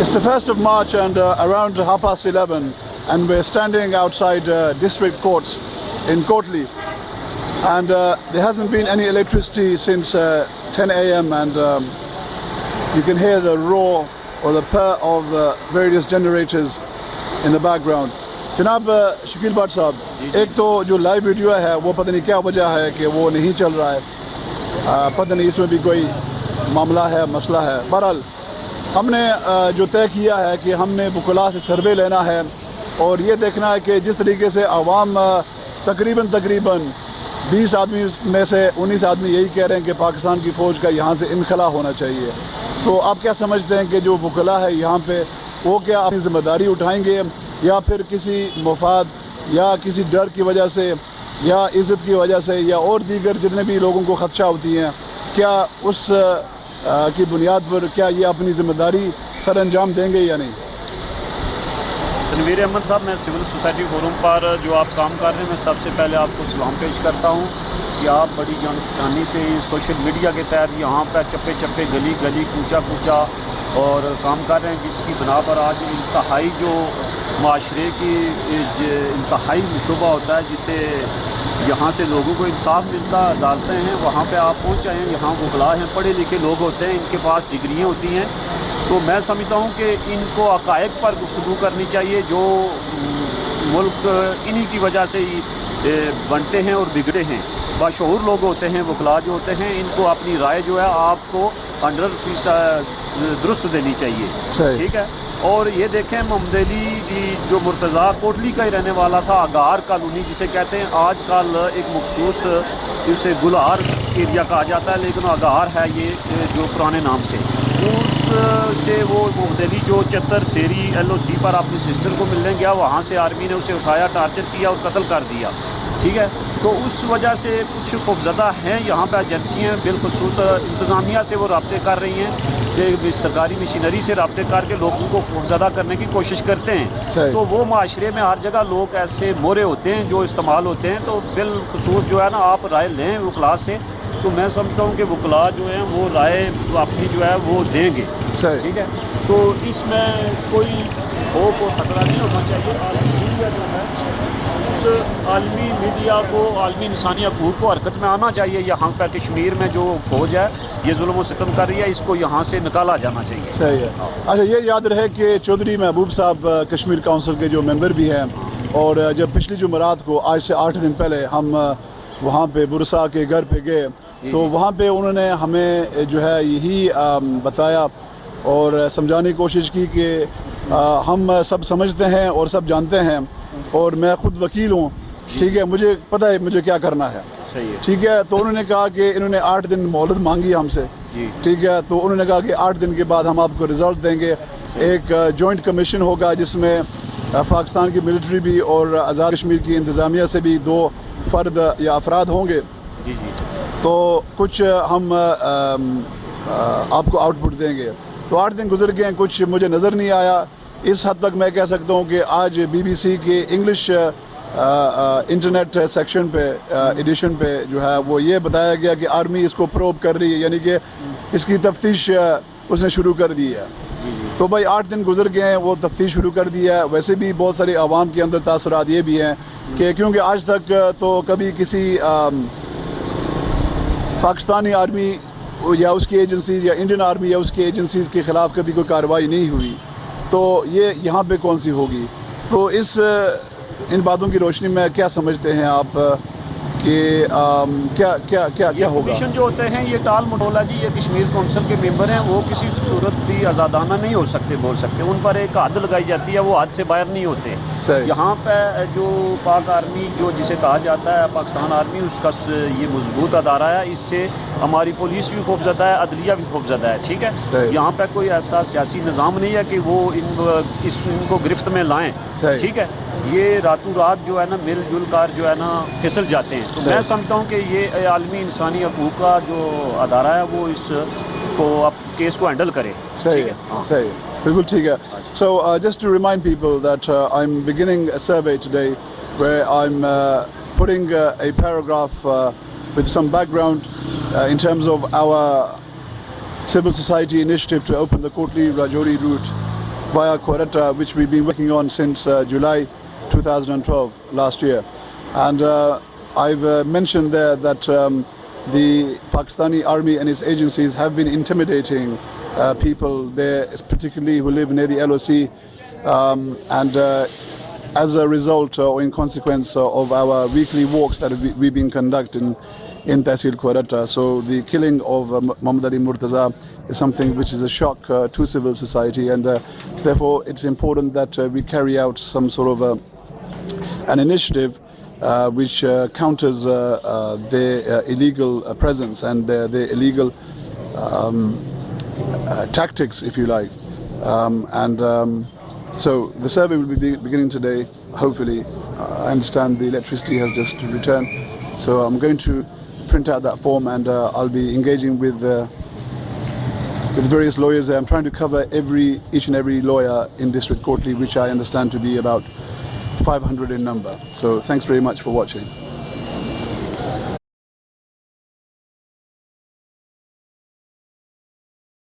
It's the 1st of March and around 11:30, and we're standing outside district courts in Kotli, and there hasn't been any electricity since 10 a.m. and you can hear the roar or the purr of the various generators in the background. جناب Shakeel but صاحب، ایک تو جو live video ہے وہ پتہ نہیں کیا وجہ ہے کہ وہ نہیں چل رہا ہے، پتہ نہیں اس میں بھی کوئی معاملہ ہے، مسئلہ ہے۔ بہرحال ہم نے جو طے کیا ہے کہ ہم نے وکلاء سے سروے لینا ہے اور یہ دیکھنا ہے کہ جس طریقے سے عوام تقریباً 20 آدمی میں سے 19 آدمی یہی کہہ رہے ہیں کہ پاکستان کی فوج کا یہاں سے انخلا ہونا چاہیے، تو آپ کیا سمجھتے ہیں کہ جو وکلاء ہے یہاں پہ وہ کیا اپنی ذمہ داری اٹھائیں گے یا پھر کسی مفاد یا کسی ڈر کی وجہ سے یا عزت کی وجہ سے یا اور دیگر جتنے بھی لوگوں کو خدشہ ہوتی ہیں، کیا اس کی بنیاد پر کیا یہ اپنی ذمہ داری سر انجام دیں گے یا نہیں؟ تنویر احمد صاحب، میں سول سوسائٹی فورم پر جو آپ کام کر رہے ہیں، میں سب سے پہلے آپ کو سلام پیش کرتا ہوں کہ آپ بڑی جانفشانی سے سوشل میڈیا کے تحت یہاں پہ چپے چپے گلی گلی کوچا کوچا اور کام کر رہے ہیں، جس کی بنا پر آج انتہائی جو معاشرے کی انتہائی شعبہ ہوتا ہے جسے یہاں سے لوگوں کو انصاف ملتا ڈالتے ہیں، وہاں پہ آپ پہنچ جائیں۔ یہاں وکلاء ہیں، پڑھے لکھے لوگ ہوتے ہیں، ان کے پاس ڈگریاں ہوتی ہیں، تو میں سمجھتا ہوں کہ ان کو حقائق پر گفتگو کرنی چاہیے۔ جو ملک انہی کی وجہ سے ہی بنتے ہیں اور بگڑے ہیں، باشعور لوگ ہوتے ہیں، وکلاء جو ہوتے ہیں، ان کو اپنی رائے جو ہے آپ کو 100% درست دینی چاہیے، ٹھیک ہے۔ اور یہ دیکھیں، محمد علی جو مرتضیٰ کوٹلی کا ہی رہنے والا تھا، اگار کالونی جسے کہتے ہیں، آج کل ایک مخصوص اسے گلہار ایریا کہا جاتا ہے، لیکن اگار ہے یہ جو پرانے نام سے، اس سے وہ محمد علی جو چتر سیری LOC پر اپنی سسٹر کو ملنے گیا، وہاں سے آرمی نے اسے اٹھایا، ٹارچر کیا اور قتل کر دیا، ٹھیک ہے۔ تو اس وجہ سے کچھ خوفزدہ ہیں یہاں پہ ایجنسیاں، بالخصوص انتظامیہ سے وہ رابطے کر رہی ہیں کہ سرکاری مشینری سے رابطے کر کے لوگوں کو خوفزدہ کرنے کی کوشش کرتے ہیں، تو وہ معاشرے میں ہر جگہ لوگ ایسے مورے ہوتے ہیں جو استعمال ہوتے ہیں، تو بالخصوص جو ہے نا آپ رائے لیں وکلاء سے، تو میں سمجھتا ہوں کہ وکلاء جو ہیں وہ رائے اپنی جو ہے وہ دیں گے، ٹھیک ہے۔ تو اس میں کوئی خوف و خطرہ نہیں ہونا چاہیے۔ عالمی میڈیا جو ہے اس عالمی میڈیا کو، عالمی انسانی حقوق کو حرکت میں آنا چاہیے۔ یہاں پہ کشمیر میں جو فوج ہے یہ ظلم و ستم کر رہی ہے، اس کو یہاں سے نکالا جانا چاہیے۔ صحیح ہے۔ اچھا، یہ یاد رہے کہ چودھری محبوب صاحب کشمیر کونسل کے جو ممبر بھی ہیں، اور جب پچھلی جمعرات کو آج سے 8 دن پہلے ہم وہاں پہ برسا کے گھر پہ گئے، تو وہاں پہ انہوں نے ہمیں جو ہے یہی بتایا اور سمجھانے کی کوشش کی کہ ہم سب سمجھتے ہیں اور سب جانتے ہیں، اور میں خود وکیل ہوں، ٹھیک ہے، مجھے پتہ ہے مجھے کیا کرنا ہے، ٹھیک ہے۔ تو انہوں نے کہا کہ انہوں نے 8 دن مہلت مانگی ہم سے، ٹھیک ہے، تو انہوں نے کہا کہ 8 دن کے بعد ہم آپ کو رزلٹ دیں گے۔ ایک جوائنٹ کمیشن ہوگا جس میں پاکستان کی ملٹری بھی اور آزاد کشمیر کی انتظامیہ سے بھی 2 فرد یا افراد ہوں گے، تو کچھ ہم آپ کو آؤٹ پٹ دیں گے۔ تو 8 دن گزر گئے ہیں، کچھ مجھے نظر نہیں آیا۔ اس حد تک میں کہہ سکتا ہوں کہ آج BBC کے انگلش انٹرنیٹ سیکشن پہ ایڈیشن پہ جو ہے وہ یہ بتایا گیا کہ آرمی اس کو پروب کر رہی ہے، یعنی کہ اس کی تفتیش اس نے شروع کر دی ہے۔ تو بھائی 8 دن گزر گئے ہیں، وہ تفتیش شروع کر دی ہے۔ ویسے بھی بہت سارے عوام کے اندر تاثرات یہ بھی ہیں کہ کیونکہ آج تک تو کبھی کسی پاکستانی آرمی یا اس کی ایجنسیز یا انڈین آرمی یا اس کی ایجنسیز کے خلاف کبھی کوئی کارروائی نہیں ہوئی، تو یہ یہاں پہ کون سی ہوگی؟ تو ان باتوں کی روشنی میں کیا سمجھتے ہیں آپ کہ کیا ہوگا؟ کمیشن جو ہوتے ہیں یہ ٹال مٹول ہے جی، یہ کشمیر کونسل کے ممبر ہیں، وہ کسی صورت بھی آزادانہ نہیں ہو سکتے، بول سکتے، ان پر ایک حد لگائی جاتی ہے، وہ حد سے باہر نہیں ہوتے۔ یہاں پہ جو پاک آرمی جو جسے کہا جاتا ہے پاکستان آرمی، اس کا یہ مضبوط ادارہ ہے، اس سے ہماری پولیس بھی خوفزدہ ہے، عدلیہ بھی خوفزدہ ہے، ٹھیک ہے۔ یہاں پہ کوئی ایسا سیاسی نظام نہیں ہے کہ وہ ان کو گرفت میں لائیں، ٹھیک ہے۔ یہ راتوں رات جو ہے نا مل جل کر جو ہے نا پھسل جاتے ہیں، تو میں سمجھتا ہوں کہ یہ عالمی انسانی حقوق کا جو ادارہ ہے وہ اس کو کیس کو ہینڈل کرے، ٹھیک ہے۔ صحیح، بالکل ٹھیک ہے۔ So just to remind people that I'm beginning a survey today where I'm putting a paragraph with some background in terms of our civil society initiative to open the Kotli Rajouri route. via Quetta, which we've been working on since July 2012 last year. And I've mentioned there that the Pakistani army and its agencies have been intimidating people there, particularly who live near the LOC, and as a result or in consequence of our weekly walks that we've been conducting in Tehsil Quetta. So the killing of Muhammad Ali Murtaza is something which is a shock to civil society, and therefore it's important that we carry out some sort of an initiative which counters their illegal presence and their illegal tactics, if you like. So the survey will be beginning today, hopefully. I understand the electricity has just returned, so I'm going to print out that form, and I'll be engaging with various lawyers. I'm trying to cover each and every lawyer in District Kotley, which I understand to be about 500 in number. So thanks very much for watching.